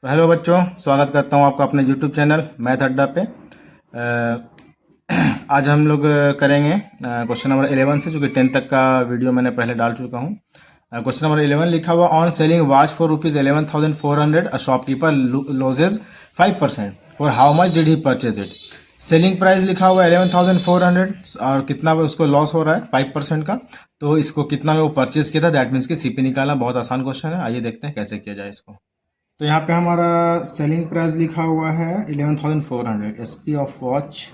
तो हेलो बच्चों, स्वागत करता हूँ आपका अपने यूट्यूब चैनल मैथ अड्डा पे। आज हम लोग करेंगे क्वेश्चन नंबर 11 से, जो कि 10 तक का वीडियो मैंने पहले डाल चुका हूँ। क्वेश्चन नंबर 11 लिखा हुआ, on selling watch for ₹11,400 a shopkeeper losses 5%, for how much did he purchase it. Selling price लिखा हुआ है 11,400 और कितना उसको लॉस हो रहा है 5% का। तो इसको कितना में वो परचेज किया था, दैट मीन्स की सीपी निकालना। बहुत आसान क्वेश्चन है, आइए देखते हैं कैसे किया जाए इसको। तो यहाँ पे हमारा सेलिंग प्राइस लिखा हुआ है 11,400, एसपी ऑफ वॉच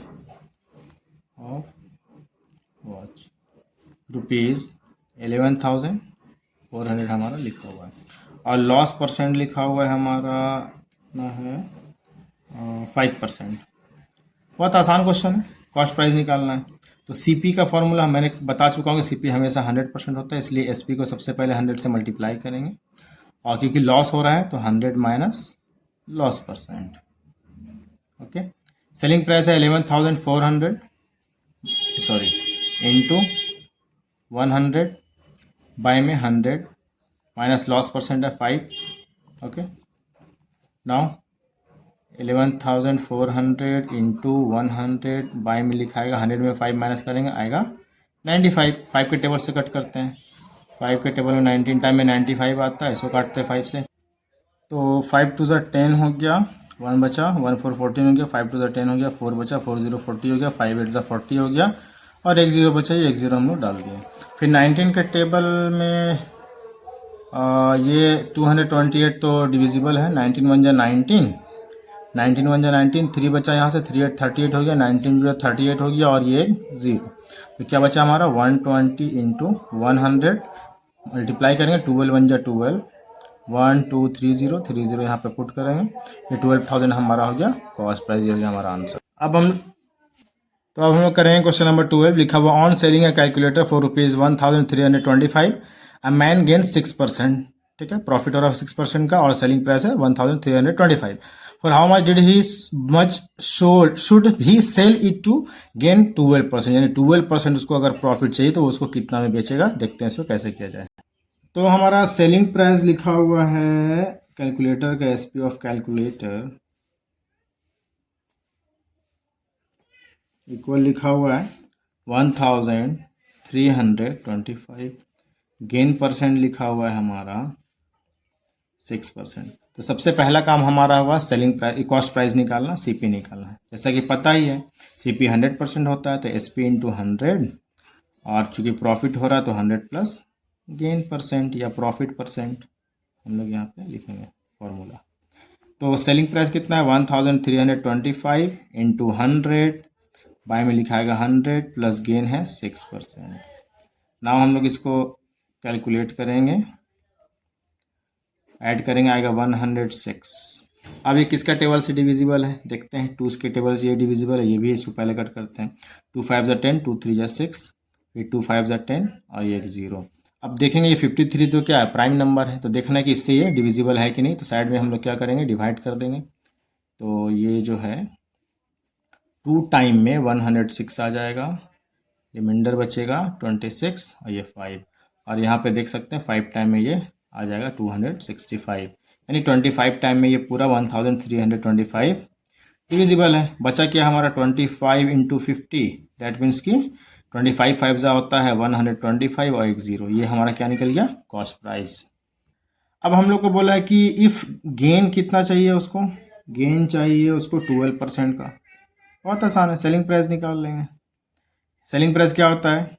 रुपीज़ 11,400 हमारा लिखा हुआ है। और लॉस परसेंट लिखा हुआ है हमारा कितना है, 5%। बहुत आसान क्वेश्चन है, कॉस्ट प्राइस निकालना है। तो सीपी का फॉर्मूला मैंने बता चुका हूँ कि सीपी हमेशा 100% होता है, इसलिए एसपी को सबसे पहले 100 से मल्टीप्लाई करेंगे। और क्योंकि लॉस हो रहा है तो 100 minus loss percent. Okay, selling price है 11,400 सॉरी इंटू 100 बाय में 100 माइनस लॉस परसेंट है 5। ओके, नाउ 11,400 इंटू 100 बाय में लिखाएगा 100 में 5 माइनस करेंगे आएगा 95। 5 के टेबल से कट करते हैं, 5 के टेबल में 19 टाइम में 95 आता है, इसको काटते हैं 5 से। तो 5 टू ज़ा 10 हो गया, 1 बचा, 1 4 14 हो गया, 5 टू ज़ा 10 हो गया, 4 बचा, 4 0 40 हो गया, 5 8 ज़ा 40 हो गया, और 1 0 बचा, ये 1 0 हम लोग डाल दिए। फिर 19 के टेबल में ये 228 तो डिविजिबल है, 19 1 जा 19, 19 1 जा 19, 3 बचा यहाँ से, 3 8 38 हो गया, 19 जो 38 हो गया, और ये 0। तो क्या बचा हमारा 120 इंटू 100 मल्टीप्लाई करेंगे, 12 1 जा 12, 1 2 3 0 3 0 यहाँ पे पुट करेंगे, ये 12,000 हमारा हो गया कॉस्ट प्राइस, ये हो गया हमारा आंसर। अब हम लोग करेंगे क्वेश्चन नंबर 12, लिखा हुआ, on selling A calculator for ₹1,325 a man gain 6%। ठीक है, प्रॉफिट हो रहा है 6% का, और सेलिंग प्राइस है 1,325। For how much did he much should he sell it to gain 12%, यानी 12% उसको अगर प्रॉफिट चाहिए तो उसको कितना में बेचेगा। देखते हैं इसको कैसे किया जाए। तो हमारा सेलिंग प्राइस लिखा हुआ है कैलकुलेटर का, एसपी ऑफ कैलकुलेटर इक्वल लिखा हुआ है 1,325, गेन परसेंट लिखा हुआ है हमारा 6%। तो सबसे पहला काम हमारा हुआ सेलिंग प्राइस, कॉस्ट प्राइस निकालना, सीपी निकालना है। जैसा कि पता ही है सीपी 100% होता है, तो एसपी इंटू 100, और चूंकि प्रॉफिट हो रहा है तो 100 प्लस गेन परसेंट या प्रॉफिट परसेंट हम लोग यहाँ पे लिखेंगे फॉर्मूला। तो सेलिंग प्राइस कितना है 1,325 इंटू 100 बाय में लिखाएगा 100 प्लस गेन है 6%। नाउ हम लोग इसको कैलकुलेट करेंगे, ऐड करेंगे, आएगा 106। अब ये किसका टेबल से डिविजिबल है देखते हैं, 2 के टेबल से ये डिविजिबल है, ये भी इसको पहले कट करते हैं। 2 5 ज़ा 10, 2 3 ज़ा 6, फिर 2 5 ज़ा 10, और ये 1 0। अब देखेंगे ये 53 तो क्या है, प्राइम नंबर है, तो देखना है कि इससे ये डिविजिबल है कि नहीं। तो साइड में हम लोग क्या करेंगे, डिवाइड कर देंगे। तो ये जो है 2 टाइम में 106 आ जाएगा, रिमाइंडर बचेगा 26, और ये 5, और यहाँ पे देख सकते हैं 5 टाइम में ये आ जाएगा 265, यानी 25 टाइम में ये पूरा 1,325 डिविजिबल है। बचा क्या हमारा 25 इंटू 50, दैट मीन्स कि 25 5 जा होता है 125, और 1 0, ये हमारा क्या निकल गया कॉस्ट प्राइस। अब हम लोग को बोला है कि इफ़ गेन कितना चाहिए उसको, गेन चाहिए उसको 12% का। बहुत आसान है, सेलिंग प्राइस निकाल लेंगे। सेलिंग प्राइस क्या होता है,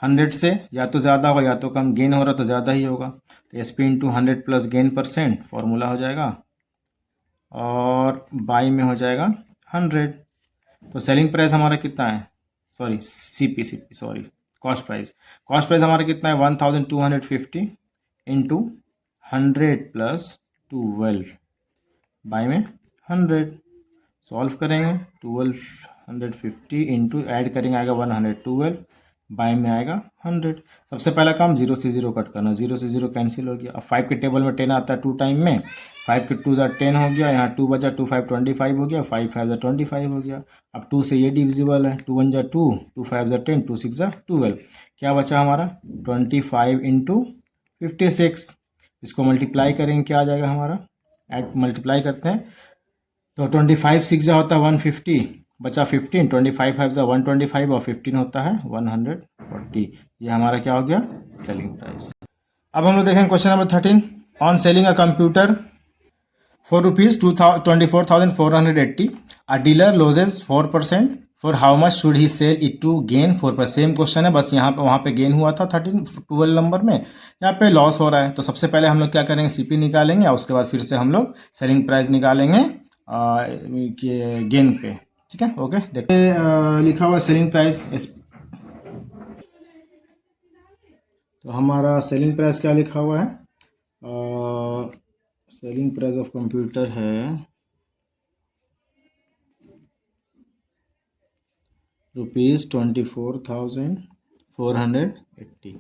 100 से या तो ज़्यादा होगा या तो कम, गेन हो रहा तो ज़्यादा ही होगा, तो S P into 100 plus gain percent formula हो जाएगा, और बाई में हो जाएगा 100। तो सेलिंग प्राइस हमारा कितना है, sorry CP sorry cost price हमारा कितना है 1,250 इंटू 100 प्लस 12 बाई में 100। सॉल्व करेंगे, 1250 इंटू ऐड करेंगे आएगा 112, बाई में आएगा 100। सबसे पहला काम 0 से 0 कट करना, 0 से 0 कैंसिल हो गया। अब 5 के टेबल में 10 आता है 2 टाइम में, 5 के 2 ज़ा 10 हो गया, यहाँ 2 बचा, 2 5 25 हो गया, 5 5 ज़ा 25 हो गया। अब 2 से ये डिविजिबल है, 2 1 ज़ा 2, 2 5 ज़ा 10, 2 6 ज़ा 12, क्या बचा हमारा 25 इंटू 56। इसको मल्टीप्लाई करेंगे क्या आ जाएगा हमारा ऐड मल्टीप्लाई करते हैं तो 25 6 जा होता है 150, बचा 15, 25 5 जा 125 और 15 होता है 140। ये हमारा क्या हो गया सेलिंग प्राइस। अब हम लोग देखेंगे question number 13। On selling a computer for rupees 24,480, a dealer loses 4%, for how much should he sell it to gain 4%। Same question है, बस यहाँ पे वहाँ पे गेन हुआ था 12 नंबर में, यहाँ पे लॉस हो रहा है। तो सबसे पहले हम लोग क्या करेंगे, सीपी निकालेंगे और उसके बाद फिर से हम लोग सेलिंग प्राइस निकालेंगे गेन पे। ठीक है, ओके। देखिए लिखा हुआ सेलिंग प्राइस, तो हमारा सेलिंग प्राइस क्या लिखा हुआ है, सेलिंग प्राइस ऑफ कंप्यूटर है ₹24,480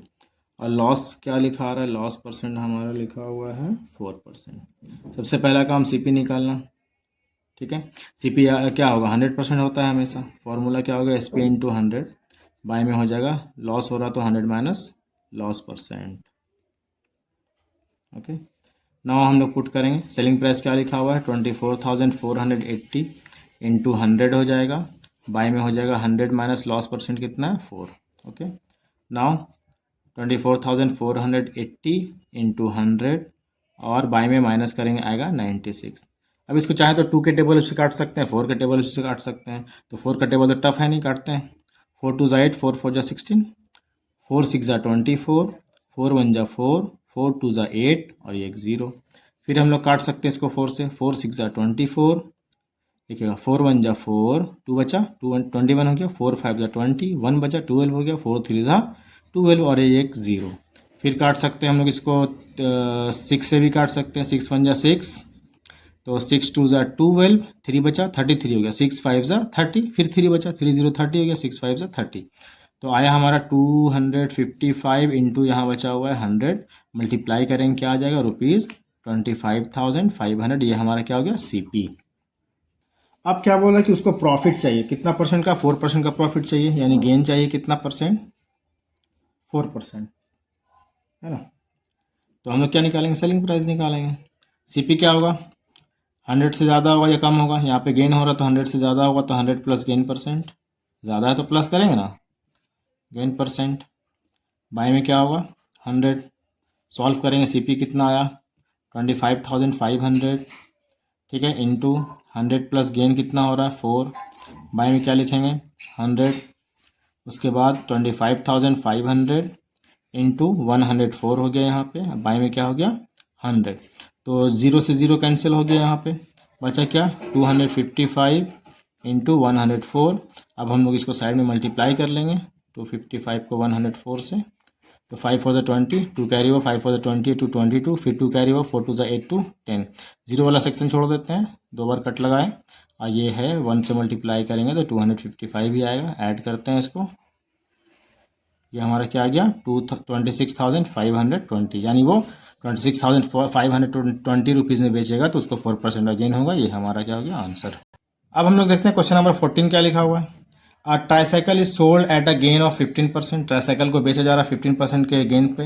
और लॉस क्या लिखा आ रहा है, लॉस परसेंट हमारा लिखा हुआ है 4%। सबसे पहला काम सीपी निकालना। ठीक है, सीपी क्या होगा 100% होता है हमेशा। फॉर्मूला क्या होगा, एसपी इंटू 100, बाय में हो जाएगा लॉस हो रहा तो 100 minus loss percent. Okay, now हम लोग पुट करेंगे। सेलिंग प्राइस क्या लिखा हुआ है 24,480 इंटू 100 हो जाएगा, बाय में हो जाएगा 100 माइनस लॉस परसेंट कितना है 4। ओके, नाउ 24,480 इंटू 100 और बाय में माइनस करेंगे आएगा 96। अब इसको चाहे तो 2 के टेबल से काट सकते हैं, 4 के टेबल से काट सकते हैं। तो 4 का टेबल तो टफ है, नहीं काटते हैं। 4 2 8, 4 4 16, 4 6 24, 4 1 4, 4 2 8 और ये एक 0। फिर हम लोग काट सकते हैं इसको 4 से, 4 6 24, देखिएगा 4 1 4, 2 बचा 21 हो गया, 4 5 20, 1 बचा 12 हो गया, 4 3 12 और ये एक 0। फिर काट सकते हैं हम लोग इसको 6 से भी काट सकते हैं, 6 1 6, तो 6 2 12, 3 बचा 33 हो गया, 6 5 30, फिर 3 बचा 3 0 30 हो गया, 6 5 30। तो आया हमारा 255 इंटू यहाँ बचा हुआ है 100, मल्टीप्लाई करेंगे क्या आ जाएगा ₹25,500। ये हमारा क्या हो गया सीपी। अब क्या बोला कि उसको प्रॉफिट चाहिए कितना परसेंट का, 4% का प्रॉफिट चाहिए, यानी गेन चाहिए कितना परसेंट, 4%, है ना। तो हम लोग क्या निकालेंगे, सेलिंग प्राइस निकालेंगे। सीपी क्या होगा, 100 से ज़्यादा होगा या कम होगा, यहाँ पे गेन हो रहा तो 100 से ज़्यादा होगा तो 100 प्लस गेन परसेंट, ज़्यादा है तो प्लस करेंगे ना गेन परसेंट। बाय में क्या होगा 100, सॉल्व करेंगे, सीपी कितना आया 25,500। ठीक है, इंटू 100 प्लस गेन कितना हो रहा है 4, बाय में क्या लिखेंगे 100, उसके बाद 25,500 इंटू 104 हो गया यहाँ पे, बाय में क्या हो गया 100। तो 0 से 0 कैंसिल हो गया, यहाँ पे बचा क्या 255 इंटू 104। अब हम लोग इसको साइड में मल्टीप्लाई कर लेंगे, 255 को 104 से, तो 5 4 20, 2 कैरी ओवर, 5 4 20 टू 22, फिर 2 कैरी ओवर, 4 2 8 टू 10। 0 वाला सेक्शन छोड़ देते हैं, 2 बार कट लगाए और ये है 1 से मल्टीप्लाई करेंगे तो 255 ही आएगा। ऐड करते हैं इसको, ये हमारा क्या आ गया 26,520, यानी वो 26,520 रुपीज़ में बेचेगा तो उसको 4% का गेन होगा। ये हमारा क्या हो गया आंसर। अब हम लोग देखते हैं क्वेश्चन नंबर 14 क्या लिखा हुआ है। A tricycle is sold at a gain of 15%। Tricycle को बेचा जा रहा है 15% के गेन पे।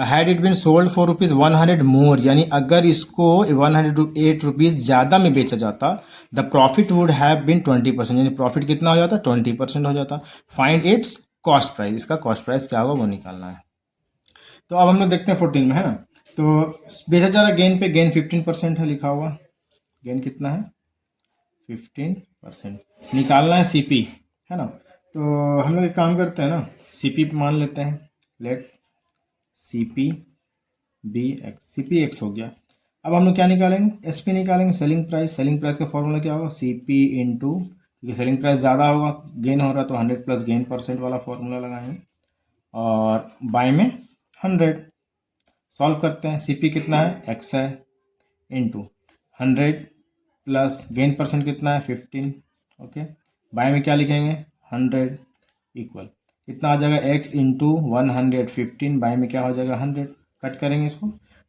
Had it been sold for ₹100 more, यानी अगर इसको 108 रुपीज़ ज़्यादा में बेचा जाता, the profit would have been 20%, यानी प्रॉफिट कितना हो जाता 20% हो जाता। फाइंड इट्स कॉस्ट प्राइस, इसका कॉस्ट प्राइस क्या होगा वो निकालना है। तो अब हम लोग देखते हैं 14 में, है ना। तो बेचा जा रहा गेन पे, गेन 15% है लिखा हुआ, गेन कितना है 15%। निकालना है सीपी, है ना। तो हम लोग एक काम करते हैं ना, सीपी मान लेते हैं, let CP be X, CP X हो गया। अब हम लोग क्या निकालेंगे, एसपी निकालेंगे, सेलिंग प्राइस। सेलिंग प्राइस का फॉर्मूला क्या होगा सीपी इंटू, क्योंकि सेलिंग प्राइस ज़्यादा होगा, गेन हो रहा तो 100 प्लस गेन परसेंट वाला फॉर्मूला लगाएंगे, और बाय में 100। सॉल्व करते हैं, सीपी कितना है एक्स है, इंटू 100 प्लस गेन परसेंट कितना है 15। ओके, बाय में क्या लिखेंगे 100 इक्वल कितना आ जाएगा एक्स इंटू 115, बाय में क्या हो जाएगा 100। कट करेंगे इसको,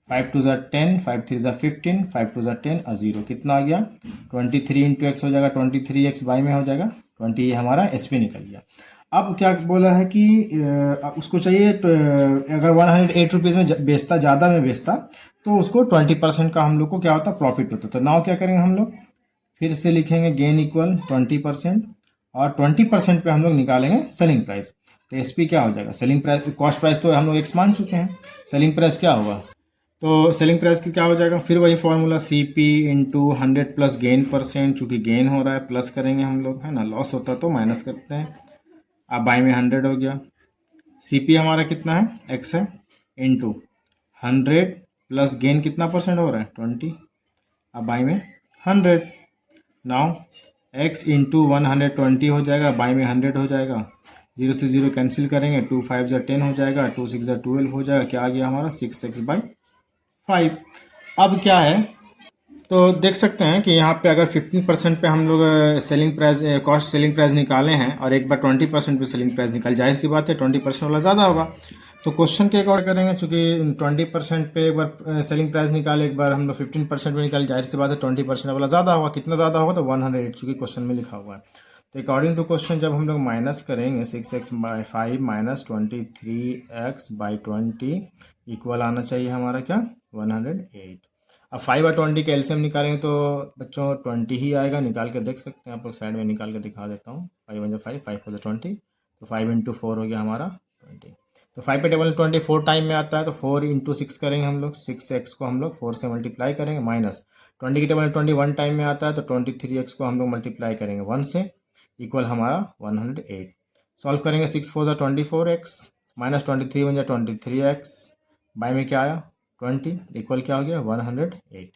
5 2 10, 5 3 15, 5 2 10 और 0 कितना आ गया 23 इंटू एक्स हो जाएगा 23x, बाय में हो जाएगा 20। ये हमारा एसपी निकल गया। अब क्या बोला है कि उसको चाहिए तो, अगर 108 रुपीज़ में बेचता, ज़्यादा में बेचता, तो उसको 20% का हम लोग को क्या होता, प्रॉफिट होता। तो नाउ क्या करेंगे हम लोग, फिर से लिखेंगे गेन इक्वल 20%, और 20% पे हम लोग निकालेंगे सेलिंग प्राइस। तो एस पी क्या हो जाएगा, सेलिंग प्राइस, कॉस्ट प्राइस तो हम लोग एक्स मान चुके हैं, सेलिंग प्राइस क्या होगा, तो सेलिंग प्राइस की क्या हो जाएगा, फिर वही formula C P into 100 plus gain percent, चूँकि गेन हो रहा है प्लस करेंगे हम लोग, है ना, लॉस होता तो माइनस करते हैं। अब बाई में 100 हो गया, सी पी हमारा कितना है, एक्स है, इंटू 100 प्लस गेन कितना परसेंट हो रहा है, 20, अब बाई में 100। नाउ x इंटू 120 हो जाएगा, बाई में 100 हो जाएगा, 0 से 0 कैंसिल करेंगे, 2 5 ज़ा 10 हो जाएगा, 2 6 ज़ा 12 हो जाएगा, क्या आ गया हमारा 6x/5। अब क्या है, तो देख सकते हैं कि यहाँ पे अगर 15% पे हम लोग selling price, cost selling price निकाले हैं, और एक बार 20% पे सेलिंग प्राइस निकाल, जाहिर सी बात है 20% वाला ज़्यादा होगा। तो क्वेश्चन के अकॉर्डिंग करेंगे, चूंकि 20% पे एक बार सेलिंग प्राइस निकाले, एक बार हम लोग 15% पे निकाले, जाहिर सी बात है 20% वाला ज़्यादा होगा। कितना ज़्यादा होगा, तो 108, चूँकि क्वेश्चन में लिखा हुआ है। तो अकॉर्डिंग टू क्वेश्चन जब हम लोग माइनस करेंगे 6x/5 माइनस 23x/20 इक्वल आना चाहिए हमारा क्या, 108। अब 5 और 20 के एलसीएम निकालेंगे तो बच्चों 20 ही आएगा, निकाल के देख सकते हैं आप लोग, साइड में निकाल के दिखा देता हूँ। 5 × 5, 5 × 20, तो 5 इंटू 4 हो गया हमारा 20। तो 5 पे टेबल 24 टाइम में आता है, तो 4 इंटू 6 करेंगे हम लोग, 6x को हम लोग 4 से मल्टीप्लाई करेंगे, माइनस 20 की टेबल 21 टाइम में आता है, तो 23x को हम लोग मल्टीप्लाई करेंगे 1 से, इक्वल हमारा 108। सॉल्व करेंगे, 6 4 ज़ा 24x, माइनस 23 1 ज़ा 23x, बाई में क्या आया 20, इक्वल क्या हो गया 108।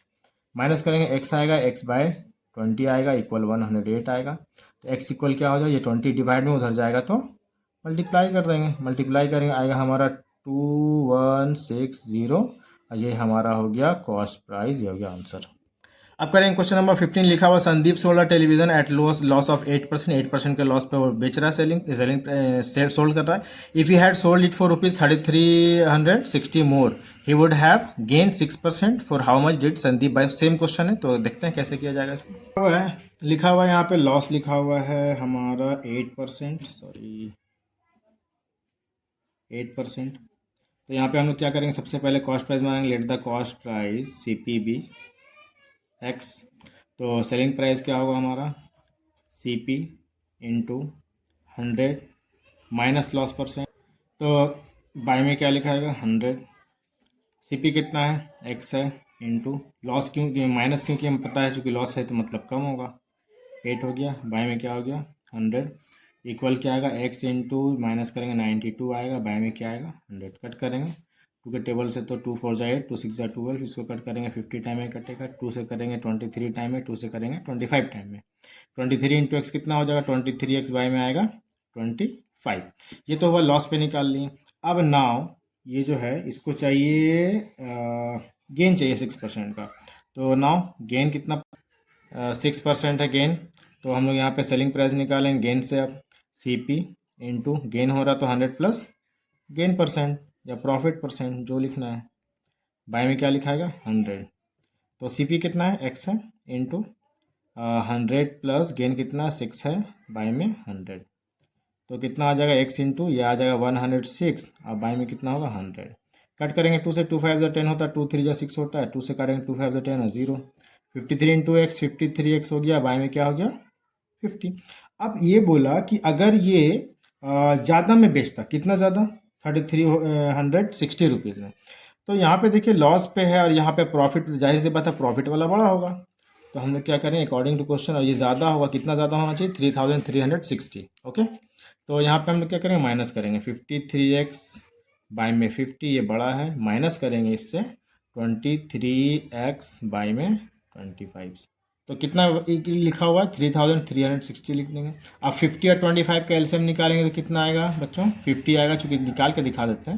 माइनस करेंगे, x आएगा, x/20 आएगा, इक्वल 108 आएगा। तो x इक्वल क्या हो जाएगा, ये 20 डिवाइड में उधर जाएगा तो मल्टीप्लाई कर देंगे, मल्टीप्लाई करेंगे, आएगा हमारा 2160, और ये हमारा हो गया कॉस्ट प्राइस, ये हो गया आंसर। अब करेंगे क्वेश्चन नंबर 15, लिखा हुआ Sandeep sold television at loss of 8% के लॉस पे वो बेच रहा है, सेल सोल्ड कर रहा है। If he had sold it for ₹3360 more, he would have gain 6%, for how much did Sandeep buy. Same question है, तो देखते हैं कैसे किया जाएगा इसको। लिखा हुआ है यहाँ पे लॉस लिखा हुआ है हमारा 8%, सॉरी 8%। तो यहाँ पे हम लोग क्या करेंगे, सबसे पहले कॉस्ट प्राइस मानेंगे, let the cost price CPB x. तो सेलिंग प्राइस क्या होगा हमारा, CP into 100 minus loss percent, तो बाई में क्या लिखा है 100, CP कितना है x है, इंटू लॉस, क्योंकि माइनस, क्योंकि हमें पता है चूँकि लॉस है तो मतलब कम होगा, 8 हो गया, बाई में क्या हो गया 100, इक्वल क्या आएगा x इंटू माइनस करेंगे 92 आएगा, बाई में क्या आएगा 100, कट करेंगे 2 के टेबल से, तो 2 4 ज़ा 8, 2 6 ज़ा 12, इसको कट करेंगे 50 टाइम में कटेगा, 2 से करेंगे 23 टाइम में, 2 से करेंगे 25 टाइम में, 23 इंटू एक्स कितना हो जाएगा 23x, बाई में आएगा 25। ये तो हुआ लॉस पे निकाल लिए। अब नाउ ये जो है इसको चाहिए गेन चाहिए 6% का, तो नाउ गेन कितना 6% है गेन, तो हम लोग यहाँ पे सेलिंग प्राइस निकालेंगे गेन से। अब CP इंटू गेन हो रहा तो 100 प्लस गेन परसेंट या प्रॉफिट परसेंट, जो लिखना है, बाय में क्या लिखाएगा 100, तो CP कितना है x है, इंटू 100 प्लस गेन कितना 6 है, बाय में 100, तो कितना आ जाएगा x इंटू, ये आ जाएगा 106, और बाय में कितना होगा 100, कट करेंगे 2 से, 2 5 ज़ा 10 होता है, 2 3 ज़ा 6 होता है, 2 से काटेंगे 2 5 ज़ा 10 है 0, 53 इंटू एक्स 53x हो गया, बाय में क्या हो गया 50। अब ये बोला कि अगर ये ज़्यादा में बेचता, कितना ज़्यादा 3360 रुपीज़ में, तो यहाँ पे देखिए लॉस पे है और यहाँ पे प्रॉफिट, जाहिर सी बात है प्रॉफिट वाला बड़ा होगा, तो हम लोग क्या करें अकॉर्डिंग टू क्वेश्चन, और ये ज़्यादा होगा, कितना ज़्यादा होना चाहिए 3360, ओके। तो यहाँ पे हम लोग क्या करेंगे माइनस करेंगे 53x बाई में 50, ये बड़ा है, माइनस करेंगे इससे 23x बाई में 25, तो कितना लिखा हुआ है 3360 लिख देंगे। अब 50 और 25 का एलसीएम निकालेंगे तो कितना आएगा बच्चों 50 आएगा, चूँकि निकाल के दिखा देते हैं,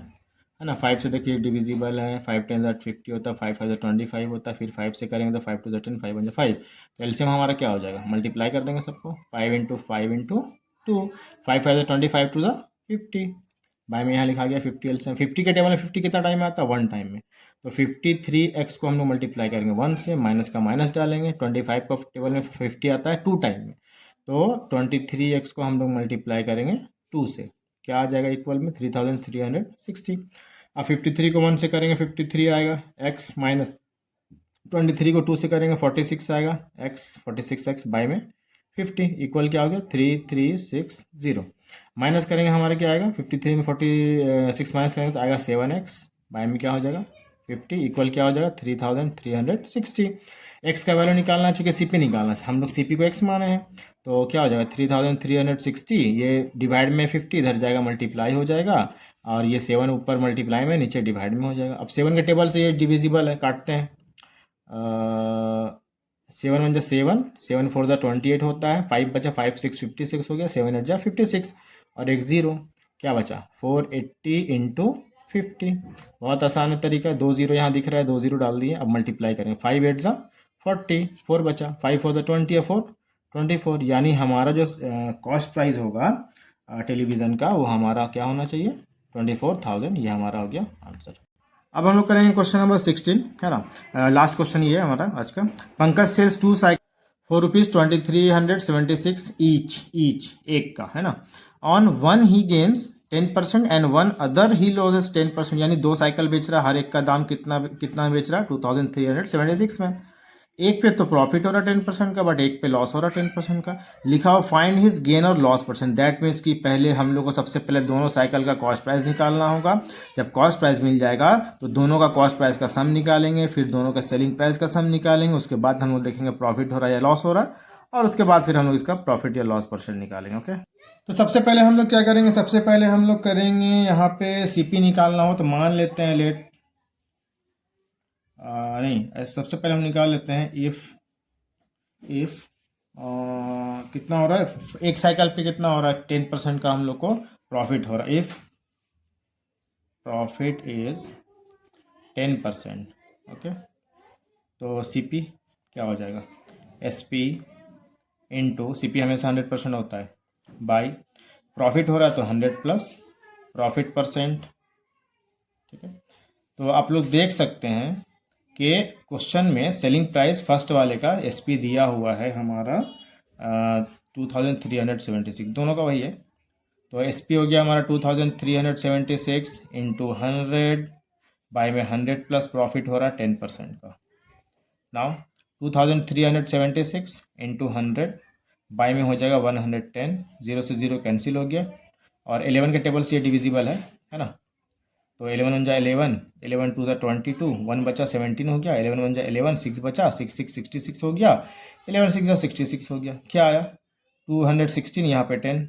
है ना। 5 से देखिए डिविजिबल है, 5 10 ज़ा 50 होता है, 5 5 ज़ा 25 होता है, फिर 5 से करेंगे तो 5 2 ज़ा 10, 5 1 ज़ा 5, तो एलसीएम हमारा क्या हो जाएगा, मल्टीप्लाई कर देंगे सबको, 5 इंटू 5 इंटू 2, 5 5 ज़ा 25 2 ज़ा 50, बाय में यहाँ लिखा गया 50 एलसीएम। 50 के टेबल में 50 कितना टाइम में आता है 1 टाइम में, तो 53x को हम लोग मल्टीप्लाई करेंगे 1 से, माइनस का माइनस डालेंगे, 25 का टेबल में 50 आता है 2 टाइम में, तो 23x को हम लोग मल्टीप्लाई करेंगे 2 से क्या आ जाएगा इक्वल में 3360। अब 53 को 1 से करेंगे 53 आएगा, x माइनस 23 को 2 से करेंगे 46 आएगा, x 46x बाई में 50 इक्वल क्या हो गया 3360। माइनस करेंगे हमारे क्या आएगा 53 में 46 माइनस करेंगे तो आएगा 7x बाई में क्या हो जाएगा 50 इक्वल क्या हो जाएगा 3360। x का वैल्यू निकालना है, चूँकि CP निकालना है, हम लोग CP को x माने हैं, तो क्या हो जाएगा 3360, ये डिवाइड में 50 इधर जाएगा मल्टीप्लाई हो जाएगा, और ये 7 ऊपर मल्टीप्लाई में नीचे डिवाइड में हो जाएगा। अब 7 के टेबल से ये डिविजिबल है, काटते हैं। 7 1 जा 7, 7 4 जा 28 होता है, 5 बचा 5 6 56 हो गया, 7 8 जा 56 और एक 0 क्या बचा 480 इंटू 50। बहुत आसान है तरीका, 2 0 यहाँ दिख रहा है, 2 0 डाल दिए। अब मल्टीप्लाई करेंगे, 5 8 जा 40, 4 बचा, 5 4 जा 20 या 4 24, यानी हमारा जो कॉस्ट प्राइस होगा टेलीविज़न का वो हमारा क्या होना चाहिए 24,000। ये हमारा हो गया आंसर। अब हम लोग करेंगे क्वेश्चन नंबर 16, है ना, लास्ट क्वेश्चन ये है हमारा आज का। Pankaj sells 2 cycle for ₹2376 each एक का, है ना। On one he gains 10% and one other he loses 10%, यानी 2 साइकिल बेच रहा है, हर एक का दाम कितना कितना बेच रहा है 2376 में। एक पे तो प्रॉफिट हो रहा 10% का, बट एक पे लॉस हो रहा 10% का। लिखा हो फाइंड हिज गेन और लॉस परसेंट, दैट मीन्स कि पहले हम लोग को सबसे पहले दोनों साइकिल का कॉस्ट प्राइस निकालना होगा। जब कॉस्ट प्राइस मिल जाएगा तो दोनों का कॉस्ट प्राइस का सम निकालेंगे, फिर दोनों का सेलिंग प्राइस का सम निकालेंगे, उसके बाद हम लोग देखेंगे प्रॉफिट हो रहा है या लॉस हो रहा है, और उसके बाद फिर हम लोग इसका प्रॉफिट या लॉस परसेंट निकालेंगे। ओके, तो सबसे पहले हम लोग क्या करेंगे, सबसे पहले हम लोग करेंगे यहाँ पे CP निकालना हो तो मान लेते हैं लेट नहीं, सबसे पहले हम निकाल लेते हैं इफ़ कितना हो रहा है एक साइकिल पे, कितना हो रहा है 10% का हम लोग को प्रॉफिट हो रहा है। इफ़ प्रॉफिट इज 10%, ओके, तो CP क्या हो जाएगा SP इंटू CP हमेशा 100% होता है, बाई प्रॉफिट हो रहा है तो 100 प्लस प्रॉफिट परसेंट। ठीक है, तो आप लोग देख सकते हैं कि क्वेश्चन में सेलिंग प्राइस फर्स्ट वाले का SP दिया हुआ है हमारा 2376, दोनों का वही है, तो SP हो गया हमारा 2376 इंटू 100 बाई में 100 प्लस प्रॉफिट हो रहा है 10% का। नाउ 2376 इंटू 100 बाई में हो जाएगा 110, 0 से 0 कैंसिल हो गया, और 11 के टेबल से ये डिविजिबल है ना, तो 11 1 जा 11, 11 2 जा 22, 1 बचा 17 हो गया, 11 1 जा 11, 6 बचा 6 6 66 हो गया, 11 6 जा 66 हो गया। क्या आया 216, यहाँ पे 10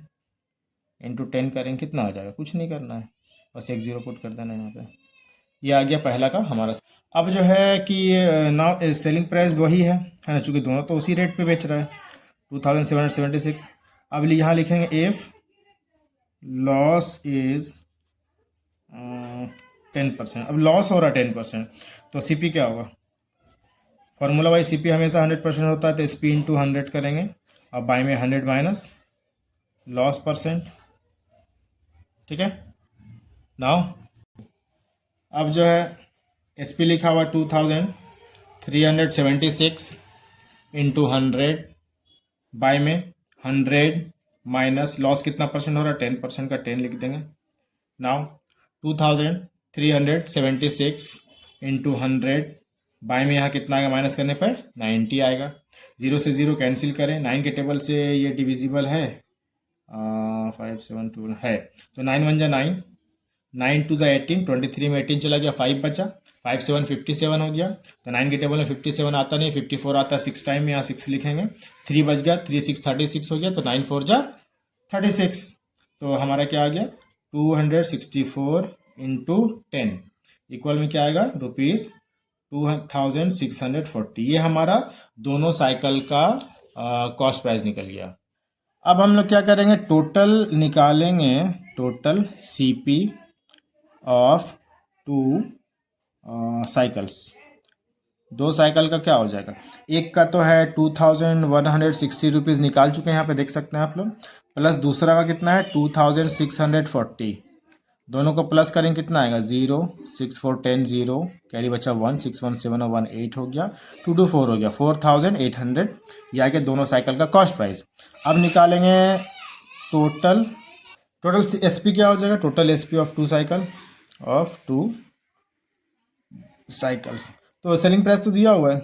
इंटू 10 करेंगे कितना आ जाएगा, कुछ नहीं करना है, बस एक 0 पुट कर देना है यहाँ पे। ये आ गया पहला का हमारा। अब जो है कि ना सेलिंग प्राइस वही है ना, चूँकि दोनों तो उसी रेट पे बेच रहा है 2776। अब यहाँ लिखेंगे इफ़ लॉस इज़ 10%, अब लॉस हो रहा है 10%, तो CP क्या होगा, फॉर्मूला वाइज CP हमेशा 100% होता है, तो SP इंटू 100 करेंगे, अब बाई में 100 माइनस लॉस परसेंट। ठीक है, नाउ अब जो है SP लिखा हुआ 2376 इंटू 100 बाई में 100 माइनस लॉस कितना परसेंट हो रहा है 10% का 10 लिख देंगे। नाउ 2376 इंटू 100 बाई में यहाँ कितना आएगा, माइनस करने पर 90 आएगा, 0 से 0 कैंसिल करें, 9 के टेबल से ये डिविजिबल है 5 7 2 है, तो 9 1 जा 9, 9 2 जा 18, 23 में 18 चला गया, 5 बचा, 5 7 57 हो गया, तो 9 के टेबल में 57 आता नहीं, 54 आता है 6 टाइम में, यहाँ 6 लिखेंगे, 3 बच गया, 3 6 36 हो गया, तो 9 4 जा 36, तो हमारा क्या आ गया 264 इंटू 10 इक्वल में क्या आएगा ₹2640। ये हमारा दोनों साइकिल का कॉस्ट प्राइस निकल गया। अब हम लोग क्या करेंगे, टोटल निकालेंगे, total CP of 2 cycles. 2 cycle का क्या हो जाएगा, एक का तो है 2160 रुपीज़ निकाल चुके हैं, यहाँ पे देख सकते हैं आप लोग, प्लस दूसरा का कितना है 2640, दोनों को प्लस करेंगे कितना आएगा 0 6 4 10 0 कैरी बचा 1 6 1 7 1 8 हो गया, 2 2 4 हो गया, 4800, ये आ गया दोनों साइकिल का कॉस्ट प्राइस। अब निकालेंगे टोटल टोटल SP क्या हो जाएगा, total SP of two cycles. तो सेलिंग प्राइस तो दिया हुआ है,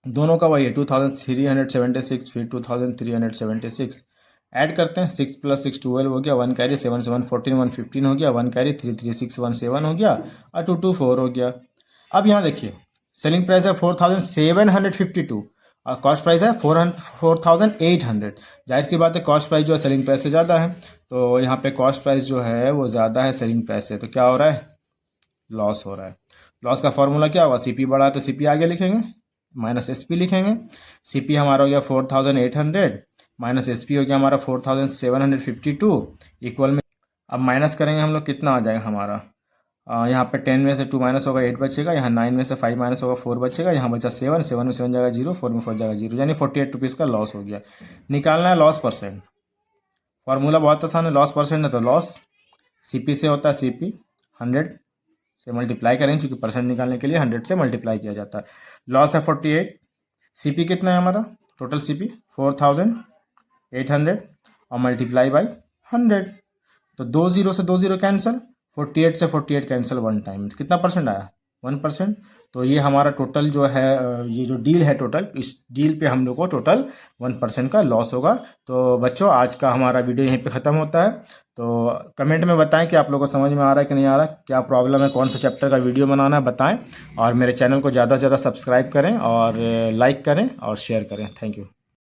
दोनों का वही है 2376, फिर 2376 ऐड करते हैं, 6 + 6 12 हो गया, 1 कैरी 7 7 14 115 हो गया, 1 कैरी 3 3 6 1 7 हो गया और 2 2 4 हो गया। अब यहाँ देखिए सेलिंग प्राइस है 4752 और कॉस्ट प्राइस है 4800। जाहिर सी बात है कॉस्ट प्राइस जो है सेलिंग प्राइस से ज़्यादा है, तो यहाँ पे कॉस्ट प्राइस जो है वो ज़्यादा है सेलिंग प्राइस से, तो क्या हो रहा है, लॉस हो रहा है। लॉस का फॉर्मूला क्या होगा, CP बढ़ा तो CP आगे लिखेंगे माइनस SP लिखेंगे। CP हमारा हो गया 4800 माइनस SP हो गया हमारा 4752 इक्वल में, अब माइनस करेंगे हम लोग, कितना आ जाएगा हमारा, यहाँ पे 10 में से 2 माइनस होगा 8 बचेगा, यहाँ 9 में से 5 माइनस होगा 4 बचेगा, यहाँ बचा 7 7 में 7 जाएगा 0, 4 में 4 जाएगा 0, यानी 48 रुपीज़ का लॉस हो गया। निकालना है लॉस परसेंट, फार्मूला बहुत आसान है, लॉस परसेंट है तो लॉस CP से होता है CP 100 से मल्टीप्लाई करेंगे, क्योंकि परसेंट निकालने के लिए 100 से मल्टीप्लाई किया जाता है। लॉस है 48, CP कितना है हमारा, टोटल CP 4800 और मल्टीप्लाई बाई 100, तो 2 0 से 2 0 कैंसिल, 48 से 48 कैंसिल, 1 टाइम, कितना परसेंट आया, 1%। तो ये हमारा टोटल जो है, ये जो डील है टोटल, इस डील पे हम लोग को टोटल 1% का लॉस होगा। तो बच्चों आज का हमारा वीडियो यहीं पे ख़त्म होता है। तो कमेंट में बताएं कि आप लोगों को समझ में आ रहा है कि नहीं आ रहा, क्या प्रॉब्लम है, कौन सा चैप्टर का वीडियो बनाना है बताएं, और मेरे चैनल को ज़्यादा से ज़्यादा सब्सक्राइब करें और लाइक करें और शेयर करें। Thank you.